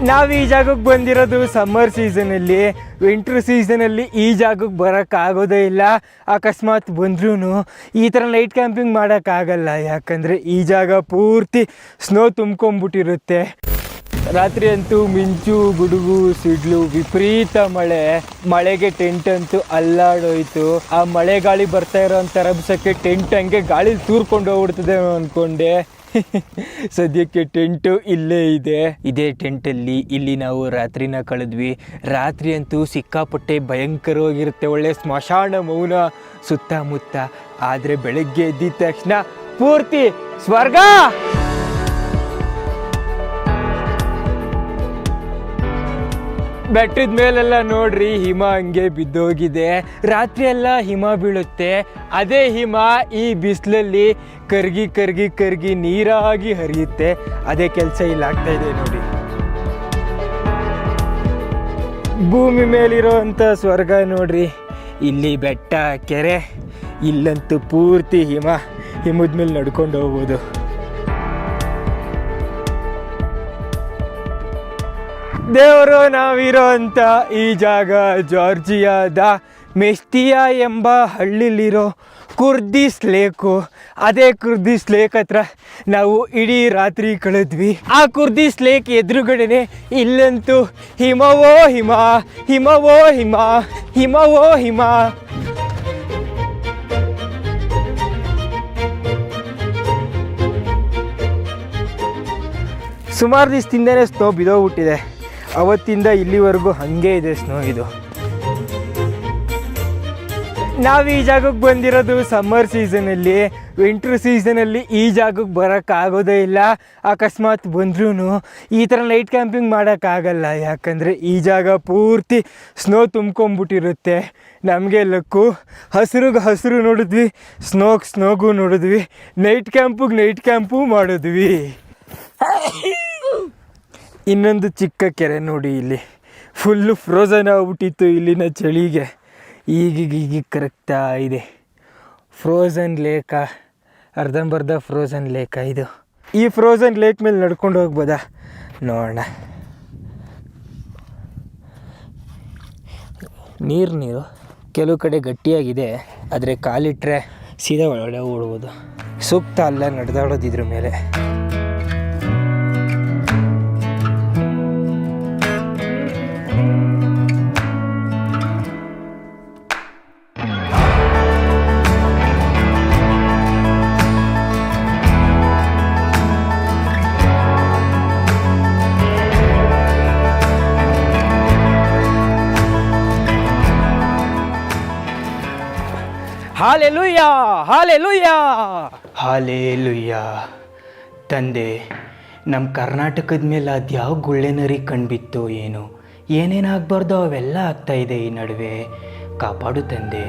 ನಾವು ಈ ಜಾಗಕ್ಕೆ ಬಂದಿರೋದು ಸಮ್ಮರ್ ಸೀಸನಲ್ಲಿ. ವಿಂಟರ್ ಸೀಸನಲ್ಲಿ ಈ ಜಾಗಕ್ಕೆ ಬರೋಕ್ಕಾಗೋದೇ ಇಲ್ಲ. ಅಕಸ್ಮಾತ್ ಬಂದ್ರೂ ಈ ಥರ ನೈಟ್ ಕ್ಯಾಂಪಿಂಗ್ ಮಾಡೋಕ್ಕಾಗಲ್ಲ, ಯಾಕಂದರೆ ಈ ಜಾಗ ಪೂರ್ತಿ ಸ್ನೋ ತುಂಬ್ಕೊಂಬಿಟ್ಟಿರುತ್ತೆ. ರಾತ್ರಿ ಅಂತೂ ಮಿಂಚು, ಗುಡುಗು, ಸಿಡ್ಲು, ವಿಪರೀತ ಮಳೆಗೆ ಟೆಂಟ್ ಅಂತೂ ಅಲ್ಲಾಡೋಯ್ತು. ಆ ಮಳೆ ಗಾಳಿ ಬರ್ತಾ ಇರೋಂಥ ರಭಸಕ್ಕೆ ಟೆಂಟ್ ಹಂಗೆ ಗಾಳಿ ತೂರ್ಕೊಂಡು ಹೋಗ್ಬಿಡ್ತದೆ ಅಂದ್ಕೊಂಡೆ. ಸದ್ಯಕ್ಕೆ ಟೆಂಟು ಇಲ್ಲೇ ಇದೆ. ಇದೇ ಟೆಂಟಲ್ಲಿ ಇಲ್ಲಿ ನಾವು ರಾತ್ರಿನ ಕಳೆದ್ವಿ. ರಾತ್ರಿ ಅಂತೂ ಸಿಕ್ಕಾಪಟ್ಟೆ ಭಯಂಕರವಾಗಿರುತ್ತೆ, ಒಳ್ಳೆ ಸ್ಮಶಾನ ಮೌನ ಸುತ್ತಮುತ್ತ. ಆದರೆ ಬೆಳಗ್ಗೆ ಎದ್ದಿದ ತಕ್ಷಣ ಪೂರ್ತಿ ಸ್ವರ್ಗ. ಬೆಟ್ಟದ ಮೇಲೆಲ್ಲ ನೋಡ್ರಿ ಹಿಮ ಹಂಗೆ ಬಿದ್ದೋಗಿದೆ. ರಾತ್ರಿ ಎಲ್ಲ ಹಿಮ ಬೀಳುತ್ತೆ. ಅದೇ ಹಿಮ ಈ ಬಿಸಿಲಲ್ಲಿ ಕರ್ಗಿ ಕರ್ಗಿ ಕರ್ಗಿ ನೀರಾಗಿ ಹರಿಯುತ್ತೆ. ಅದೇ ಕೆಲಸ ಇಲ್ಲಿ ಆಗ್ತಾ ಇದೆ ನೋಡಿ. ಭೂಮಿ ಮೇಲಿರೋವಂಥ ಸ್ವರ್ಗ ನೋಡ್ರಿ. ಇಲ್ಲಿ ಬೆಟ್ಟ, ಕೆರೆ, ಇಲ್ಲಂತೂ ಪೂರ್ತಿ ಹಿಮದ ಮೇಲೆ ನಡ್ಕೊಂಡು ಹೋಗ್ಬೋದು. ದೇವರು ನಾವಿರೋ ಅಂತ ಈ ಜಾಗ ಜಾರ್ಜಿಯಾದ ಮೆಸ್ತಿಯಾ ಎಂಬ ಹಳ್ಳಿಲಿರೋ ಕುರ್ದಿಸ್ ಲೇಕು. ಅದೇ ಕುರ್ದಿಸ್ ಲೇಕ್ ಹತ್ರ ನಾವು ಇಡೀ ರಾತ್ರಿ ಕಳೆದ್ವಿ. ಆ ಕುರ್ದಿಸ್ ಲೇಕ್ ಎದುರುಗಡೆನೆ ಇಲ್ಲಂತೂ ಹಿಮವೋ ಹಿಮ, ಹಿಮವೋ ಹಿಮ, ಹಿಮವೋ ಹಿಮ. ಸುಮಾರು ದಿವಸದಿಂದನೇ ಸ್ನೋ ಬಿದ್ದೋಗ್ಬಿಟ್ಟಿದೆ. ಅವತ್ತಿಂದ ಇಲ್ಲಿವರೆಗೂ ಹಾಗೆ ಇದೆ ಸ್ನೋ. ಇದು ನಾವು ಈ ಜಾಗಕ್ಕೆ ಬಂದಿರೋದು ಸಮ್ಮರ್ ಸೀಸನಲ್ಲಿ. ವಿಂಟರ್ ಸೀಸನಲ್ಲಿ ಈ ಜಾಗಕ್ಕೆ ಬರೋಕ್ಕಾಗೋದೇ ಇಲ್ಲ. ಅಕಸ್ಮಾತ್ ಬಂದ್ರೂ ಈ ಥರ ನೈಟ್ ಕ್ಯಾಂಪಿಂಗ್ ಮಾಡೋಕ್ಕಾಗಲ್ಲ, ಯಾಕಂದರೆ ಈ ಜಾಗ ಪೂರ್ತಿ ಸ್ನೋ ತುಂಬ್ಕೊಂಬಿಟ್ಟಿರುತ್ತೆ. ನಮಗೆ ಲಕ್ಕು ಹಸಿರು ನೋಡಿದ್ವಿ, ಸ್ನೋಗೂ ನೋಡಿದ್ವಿ, ನೈಟ್ ಕ್ಯಾಂಪು ಮಾಡಿದ್ವಿ. ಇನ್ನೊಂದು ಚಿಕ್ಕ ಕೆರೆ ನೋಡಿ, ಇಲ್ಲಿ ಫುಲ್ಲು ಫ್ರೋಝನ್ ಆಗ್ಬಿಟ್ಟಿತ್ತು ಇಲ್ಲಿನ ಚಳಿಗೆ. ಈಗ ಕರೆಕ್ಟಾ ಇದೆ. ಫ್ರೋಝನ್ ಲೇಕಾ, ಅರ್ಧಂಬರ್ಧ ಫ್ರೋಝನ್ ಲೇಕಾ ಇದು. ಈ ಫ್ರೋಝನ್ ಲೇಕ್ ಮೇಲೆ ನಡ್ಕೊಂಡು ಹೋಗ್ಬೋದಾ ನೋಡೋಣ. ನೀರು ಕೆಲವು ಕಡೆ ಗಟ್ಟಿಯಾಗಿದೆ, ಆದರೆ ಕಾಲಿಟ್ರೆ ಸೀದಾ ಒಳಗಡೆ ಓಡ್ಬೋದು. ಸೂಕ್ತ ಅಲ್ಲ ನಡೆದಾಡೋದಿದ್ರ ಮೇಲೆ. Hallelujah, hallelujah, hallelujah. ತಂದೆ, ನಮ್ಮ ಕರ್ನಾಟಕದ ಮೇಲೆ ಅದ್ಯಾವ ಗುಳ್ಳೆನರಿ ಕಂಡುಬಿತ್ತೋ ಏನೋ, ಏನೇನಾಗಬಾರ್ದೋ ಅವೆಲ್ಲ ಆಗ್ತಾಯಿದೆ ಈ ನಡುವೆ. ಕಾಪಾಡು ತಂದೆ.